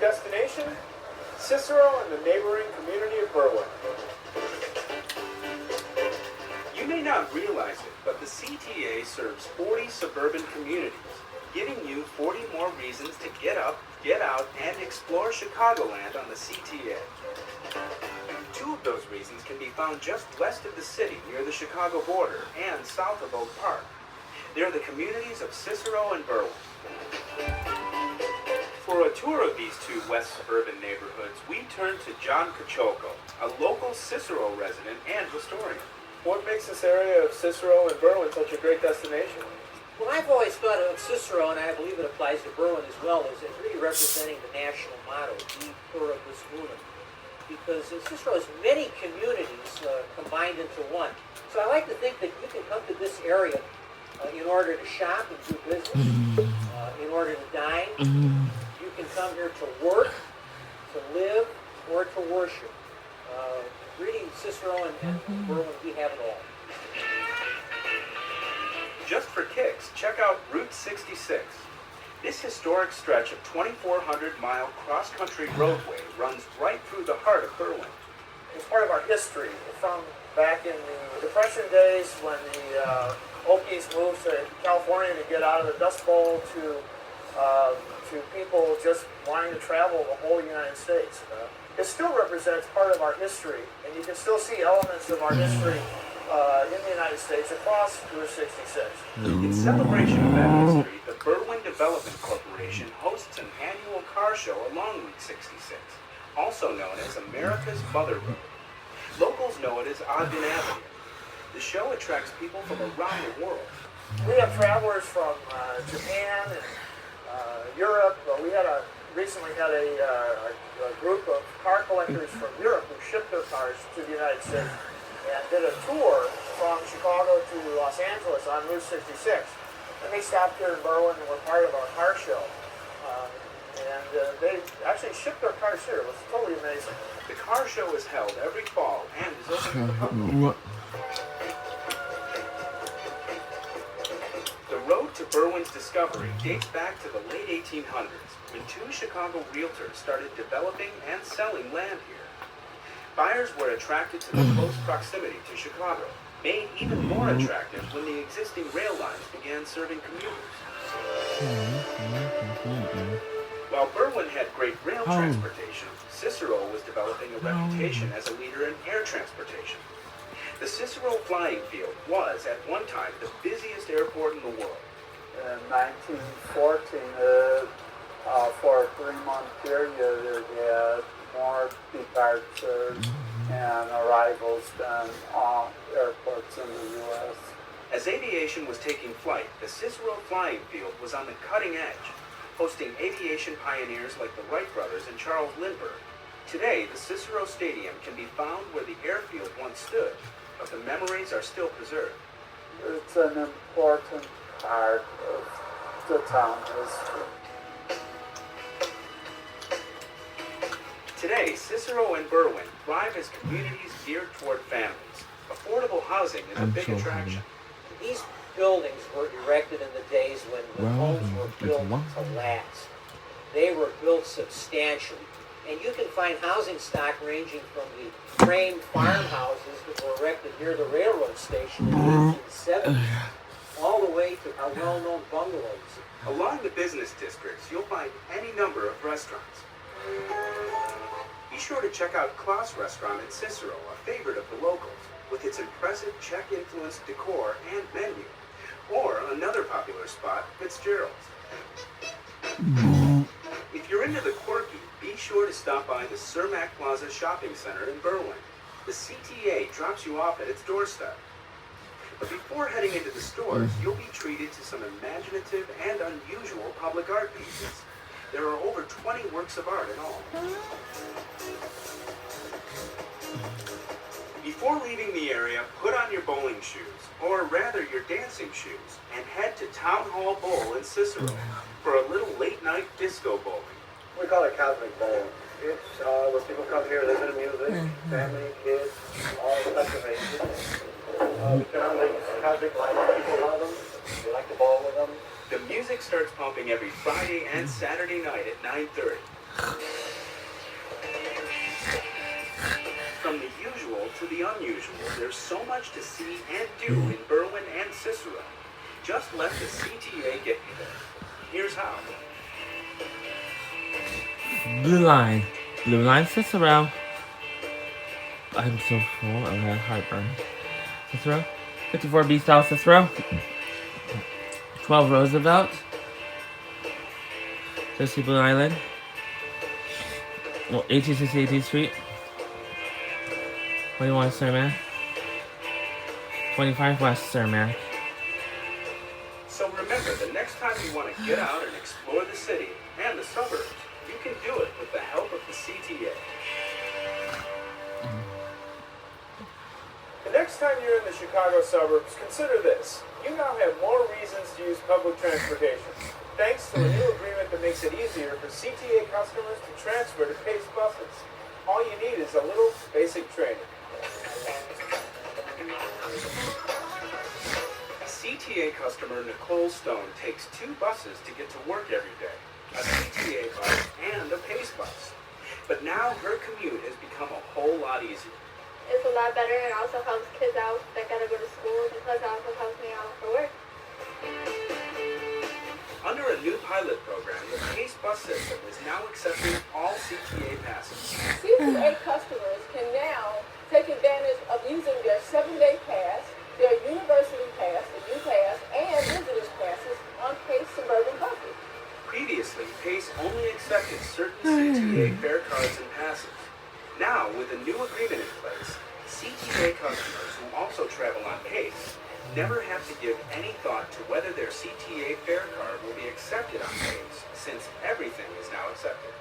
destination, Cicero and the neighboring community of Berwyn. You may not realize it, but the CTA serves 40 suburban communities, giving you 40 more reasons to get up, get out, and explore Chicagoland on the CTA. 2 of those reasons can be found just west of the city near the Chicago border and south of Oak Park. They're the communities of Cicero and Berwyn. For a tour of these 2 west suburban neighborhoods, we turn to John Caciocco, a local Cicero resident and historian. What makes this area of Cicero and Berwyn such a great destination? Well, I've always thought of Cicero, and I believe it applies to Berwyn as well, as really representing the national motto, E Pluribus Unum, because Cicero has many communities combined into one. So I like to think that you can come to this area in order to shop and do business, in order to dine. You can come here to work, to live, or to worship. Reading Cicero and Berwyn, we have it all. Just for kicks, check out Route 66. This historic stretch of 2,400-mile cross-country roadway runs right through the heart of Berwyn. It's part of our history from back in the Depression days when the Okies moved to California to get out of the Dust Bowl to people just wanting to travel the whole United States. It still represents part of our history, and you can still see elements of our history in the United States across Route 66. In celebration of that history, the Berwyn Development Corporation hosts an annual car show along Route 66, also known as America's Mother Road. Locals know it as Ogden Avenue. The show attracts people from around the world. We have travelers from Japan and Europe. We recently had a group of car collectors from Europe who shipped their cars to the United States and did a tour from Chicago to Los Angeles on Route 66. And they stopped here in Berwyn and were part of our car show. And they actually shipped their cars here. It was totally amazing. The car show is held every fall and is open to the public. The road to Berwyn's discovery dates back to the late 1800s, when 2 Chicago realtors started developing and selling land here. Buyers were attracted to the close proximity to Chicago, made even more attractive when the existing rail lines began serving commuters. While Berwyn had great rail transportation, Cicero was developing a reputation as a leader in air transportation. The Cicero Flying Field was, at one time, the busiest airport in the world. In 1914, for a 3-month period, it had more departures and arrivals than all airports in the U.S. As aviation was taking flight, the Cicero Flying Field was on the cutting edge, hosting aviation pioneers like the Wright brothers and Charles Lindbergh. Today, the Cicero Stadium can be found where the airfield once stood, but the memories are still preserved. It's an important part of the town history. Today, Cicero and Berwyn thrive as communities geared toward families. Affordable housing is a big attraction. These buildings were erected in the days when homes were built to last. They were built substantially. And you can find housing stock ranging from the frame farmhouses that were erected near the railroad station in the 1870s, all the way to our well-known bungalows. Along the business districts, you'll find any number of restaurants. Be sure to check out Klaus Restaurant in Cicero, a favorite of the locals, with its impressive Czech-influenced decor and menu. Or another popular spot, Fitzgerald's. If you're into the quirky, be sure to stop by the Cermak Plaza Shopping Center in Berwyn. The CTA drops you off at its doorstep. But before heading into the stores, you'll be treated to some imaginative and unusual public art pieces. There are over 20 works of art in all. Before leaving the area, put on your bowling shoes, or rather your dancing shoes, and head to Town Hall Bowl in Cicero for a little late-night disco bowling. We call it Cosmic Bowl. It's where people come here, listen to music, family, kids, all types of ages. We turn on these cosmic lights, people love them, they like to bowl with them. The music starts pumping every Friday and Saturday night at 9:30. to the unusual, there's so much to see and do in Berwyn and Cicero. Just let the CTA get you there. Here's how. Blue line. Blue line Cicero. I'm so full. I have heartburn. Cicero. 54B South Cicero. 12 Roosevelt. Jersey Blue Island. 1860 18th Street. 21 Cermak. 25 West Cermak. So remember, the next time you want to get out and explore the city and the suburbs, you can do it with the help of the CTA. The next time you're in the Chicago suburbs, consider this. You now have more reasons to use public transportation, thanks to a new agreement that makes it easier for CTA customers to transfer to PACE buses. All you need is a little basic training. CTA customer Nicole Stone takes 2 buses to get to work every day, a CTA bus and a PACE bus. But now her commute has become a whole lot easier. It's a lot better and also helps kids out that gotta go to school, because it also helps me out for work. Under a new pilot program, the PACE bus system is now accepting all CTA passes. CTA customers can now take advantage of using their 7-day pass, their university pass, the U-Pass, and visitors passes on PACE suburban buses. Previously, PACE only accepted certain CTA fare cards and passes. Now, with a new agreement in place, CTA customers who also travel on PACE never have to give any thought to whether their CTA fare card will be accepted on PACE, since everything is now accepted.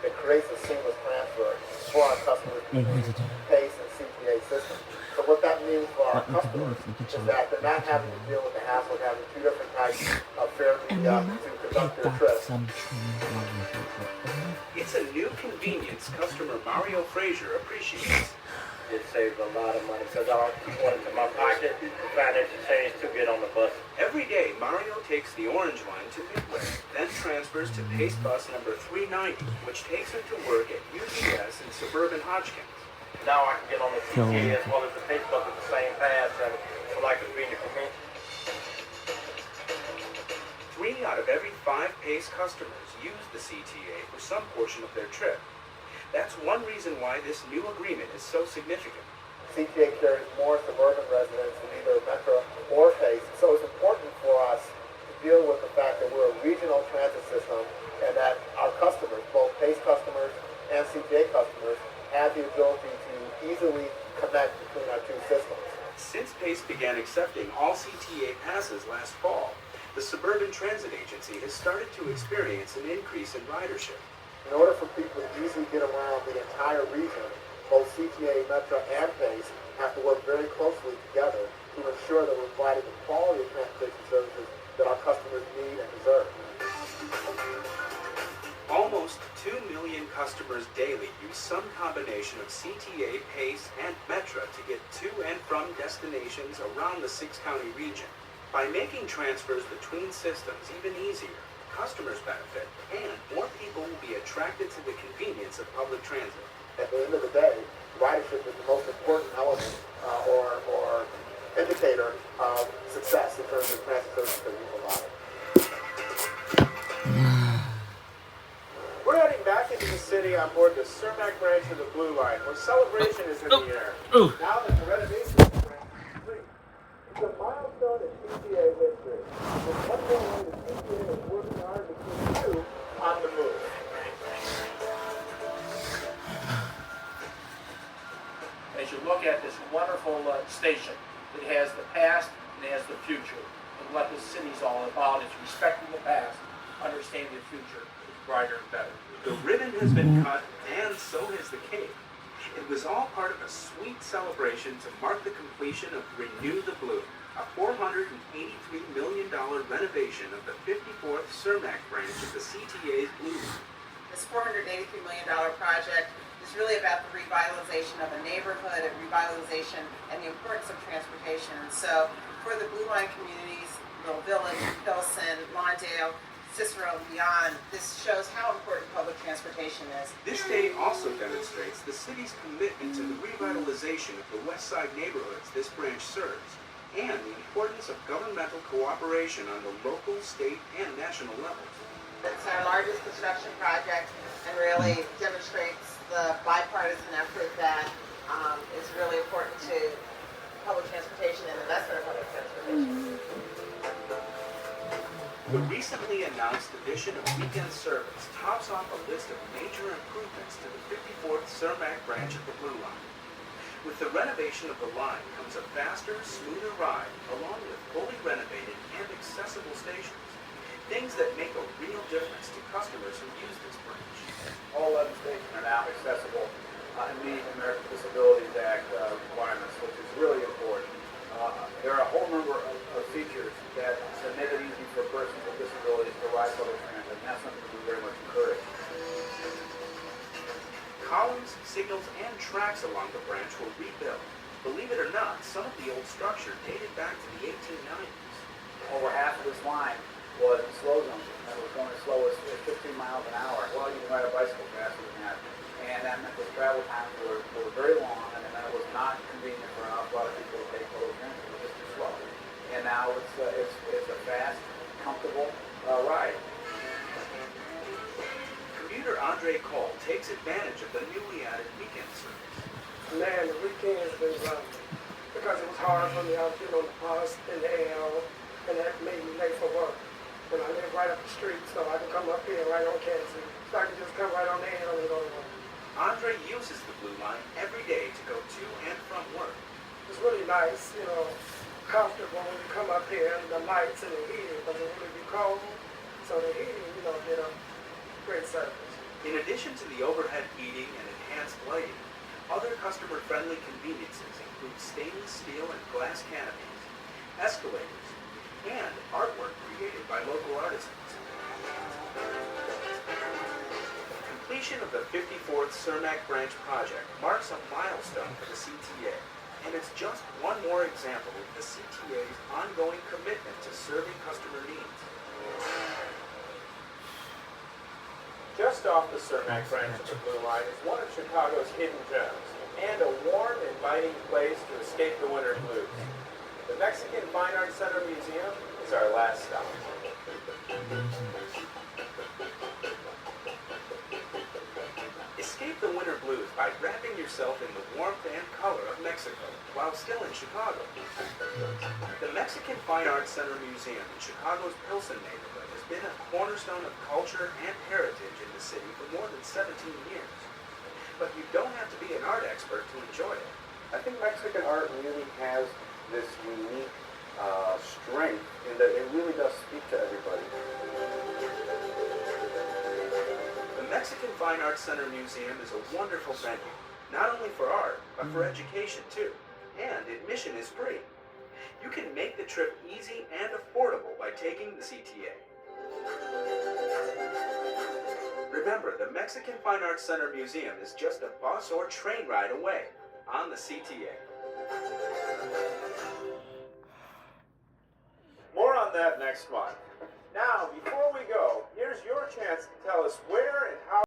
It creates a seamless transfer for our customers between PACE and CTA systems. So what that means for our customers is that they're not having to deal with the hassle of having 2 different types of fare to conduct their trip. It's a new convenience customer Mario Frazier appreciates. It saves a lot of money because I don't keep one into my pocket to find extra change to get on the bus. Every day, Mario takes the orange line to Midway, then transfers to PACE bus number 390, which takes him to work at UPS in suburban Hodgkins. Now I can get on the CTA as well as the PACE bus with the same pass, and it's a lot convenient for me. 3 out of every 5 PACE customers use the CTA for some portion of their trip. That's one reason why this new agreement is so significant. CTA carries more suburban residents than either Metro or PACE, so it's important for us to deal with the fact that we're a regional transit system and that our customers, both PACE customers and CTA customers, have the ability to easily connect between our 2 systems. Since PACE began accepting all CTA passes last fall, the Suburban Transit Agency has started to experience an increase in ridership. In order for people to easily get around the entire region, both CTA, Metro, and PACE have to work very closely together to ensure that we're providing the quality of transportation services that our customers need and deserve. Almost 2 million customers daily use some combination of CTA, PACE, and Metro to get to and from destinations around the 6-county region. By making transfers between systems even easier, customers benefit, and more people will be attracted to the convenience of public transit. At the end of the day, ridership is the most important element or indicator of success in terms of transit services that we provide. We're heading back into the city on board the Cermak branch of the Blue Line, where celebration is in the air. Now that the renovation is complete. It's a milestone in CTA history. It's one more way the CTA is working hard to keep you on the move. As you look at this wonderful station, it has the past and it has the future. And what this city's all about is respecting the past, understanding the future is brighter and better. The ribbon has been cut, and so has the cake. It was all part of a sweet celebration to mark the completion of Renew the Blue, a $483 million renovation of the 54th Cermak branch of the CTA's Blue Line. This $483 million project is really about the revitalization of a neighborhood, revitalization, and the importance of transportation. And so for the Blue Line communities, Little Village, Pilsen, Lawndale, Cicero and beyond, this shows how important public transportation is. This day also demonstrates the city's commitment to the revitalization of the West Side neighborhoods this branch serves, and the importance of governmental cooperation on the local, state, and national levels. It's our largest construction project and really demonstrates the bipartisan effort that is really important to public transportation and investment in public transportation. The recently announced addition of weekend service tops off a list of major improvements to the 54th Cermak branch of the Blue Line. With the renovation of the line comes a faster, smoother ride, along with fully renovated and accessible stations. Things that make a real difference to customers who use this branch. All 11 stations are now accessible and meet American Disabilities Act requirements, which is really important. There are a whole number of features that make it easy for persons with disabilities to ride public transit, and that's something we very much encourage. Columns, signals, and tracks along the branch were rebuilt. Believe it or not, some of the old structure dated back to the 1890s. Over half of this line was in slow zone, and it was going as slow as 15 miles an hour. Well, you can ride a bicycle faster than that. And that meant the travel times were very long, and it was not convenient for a lot of people to take public transit. It was just too slow. And now it's a fast, comfortable ride. Commuter Andre Cole takes advantage of the newly added weekend service. Man, the weekend has been rough because it was hard for me. I was getting on the bus in the AM, and that made me late for work. And I live right up the street, so I can come up here right on Kansas. So I can just come right on the AM and go to work. Andre uses the Blue Line every day to go to and from work. It's really nice, comfortable when you come up here, and the lights and the heating, because it really be cold. So the heating, get a great service. In addition to the overhead heating and enhanced lighting, other customer-friendly conveniences include stainless steel and glass canopies, escalators, and artwork created by local artisans. Completion of the 54th Cermak branch project marks a milestone for the CTA, and it's just one more example of the CTA's ongoing commitment to serving customer needs. Just off the Cermak branch of the Blue Line is one of Chicago's hidden gems, and a warm, inviting place to escape the winter blues. The Mexican Fine Arts Center Museum is our last stop. Escape the winter blues by wrapping yourself in the warmth and color of Mexico while still in Chicago. The Mexican Fine Arts Center Museum in Chicago's Pilsen neighborhood has been a cornerstone of culture and heritage in the city for more than 17 years. But you don't have to be an art expert to enjoy it. I think Mexican art really has this unique strength in that it really does speak to everybody. The Mexican Fine Arts Center Museum is a wonderful venue, not only for art, but for education too. And admission is free. You can make the trip easy and affordable by taking the CTA. Remember, the Mexican Fine Arts Center Museum is just a bus or train ride away on the CTA. More on that next month. Now, before we go, here's your chance to tell us where and how